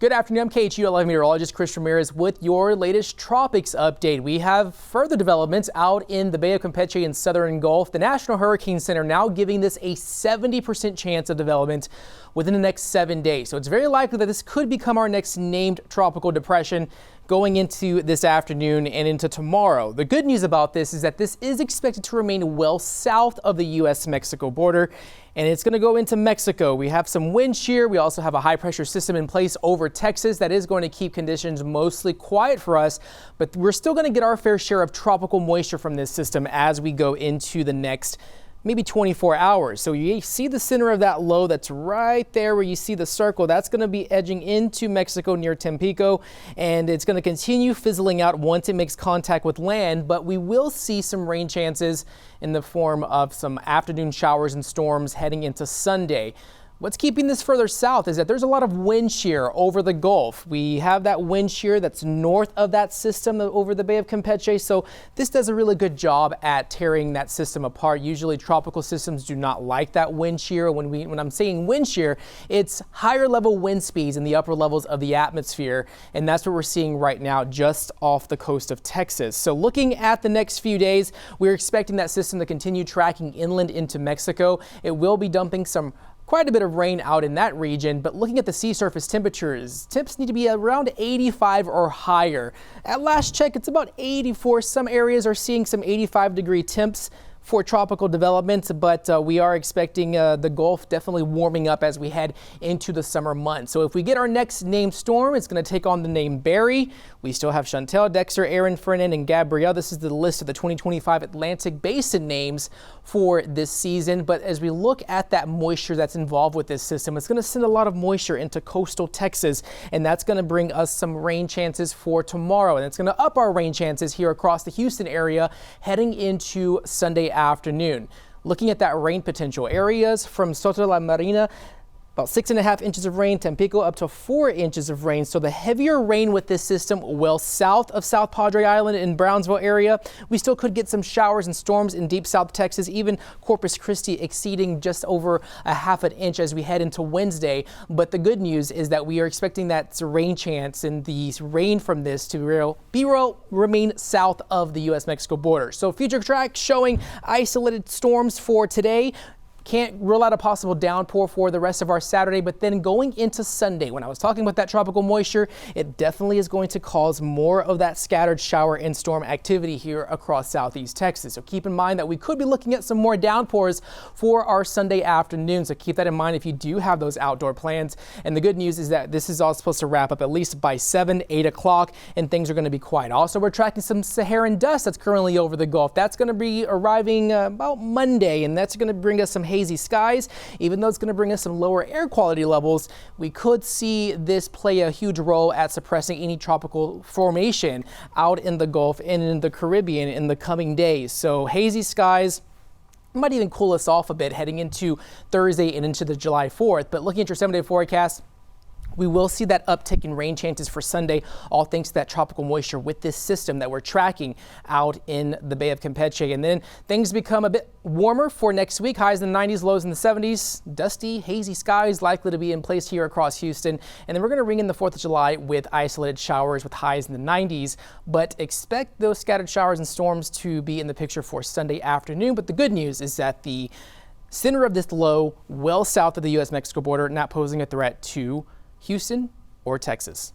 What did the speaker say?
Good afternoon, I'm KHULF meteorologist Chris Ramirez with your latest tropics update. We have further developments out in the Bay of Campeche and Southern Gulf. The National Hurricane Center now giving this a 70% chance of development within the next 7 days. So it's very likely that this could become our next named tropical depression going into this afternoon and into tomorrow. The good news about this is that this is expected to remain well south of the U.S.-Mexico border, and it's going to go into Mexico. We have some wind shear. We also have a high pressure system in place over Texas that is going to keep conditions mostly quiet for us, but we're still going to get our fair share of tropical moisture from this system as we go into the next maybe 24 hours. So you see the center of that low that's right there where you see the circle. That's going to be edging into Mexico near Tampico, and it's going to continue fizzling out once it makes contact with land, but we will see some rain chances in the form of some afternoon showers and storms heading into Sunday. What's keeping this further south is that there's a lot of wind shear over the Gulf. We have that wind shear that's north of that system over the Bay of Campeche, so this does a really good job at tearing that system apart. Usually tropical systems do not like that wind shear. When I'm saying wind shear, it's higher level wind speeds in the upper levels of the atmosphere, and that's what we're seeing right now just off the coast of Texas. So looking at the next few days, we're expecting that system to continue tracking inland into Mexico. It will be dumping quite a bit of rain out in that region, but looking at the sea surface temperatures, temps need to be around 85 or higher. At last check, it's about 84. Some areas are seeing some 85-degree temps for tropical development, but we are expecting the Gulf definitely warming up as we head into the summer months. So if we get our next named storm, it's going to take on the name Barry. We still have Chantel, Dexter, Aaron, Fernan, and Gabrielle. This is the list of the 2025 Atlantic Basin names for this season. But as we look at that moisture that's involved with this system, it's going to send a lot of moisture into coastal Texas, and that's going to bring us some rain chances for tomorrow. And it's going to up our rain chances here across the Houston area heading into Sunday afternoon. Looking at that rain potential, areas from Soto La Marina, about 6.5 inches of rain, Tampico up to 4 inches of rain. So the heavier rain with this system well south of South Padre Island in Brownsville area. We still could get some showers and storms in deep South Texas, even Corpus Christi exceeding just over a half an inch as we head into Wednesday. But the good news is that we are expecting that rain chance and the rain from this to remain south of the U.S.-Mexico border. So future tracks showing isolated storms for today. Can't rule out a possible downpour for the rest of our Saturday, but then going into Sunday, when I was talking about that tropical moisture, it definitely is going to cause more of that scattered shower and storm activity here across southeast Texas. So keep in mind that we could be looking at some more downpours for our Sunday afternoon. So keep that in mind if you do have those outdoor plans. And the good news is that this is all supposed to wrap up at least by 7, 8 o'clock, and things are going to be quiet. Also, we're tracking some Saharan dust that's currently over the Gulf. That's going to be arriving about Monday, and that's going to bring us some hazy skies. Even though it's going to bring us some lower air quality levels, we could see this play a huge role at suppressing any tropical formation out in the Gulf and in the Caribbean in the coming days. So hazy skies might even cool us off a bit heading into Thursday and into the July 4th. But looking at your 7-day forecast, we will see that uptick in rain chances for Sunday, all thanks to that tropical moisture with this system that we're tracking out in the Bay of Campeche. And then things become a bit warmer for next week. Highs in the 90s, lows in the 70s. Dusty, hazy skies likely to be in place here across Houston. And then we're going to ring in the 4th of July with isolated showers with highs in the 90s. But expect those scattered showers and storms to be in the picture for Sunday afternoon. But the good news is that the center of this low, well south of the U.S.-Mexico border, not posing a threat to Houston or Texas.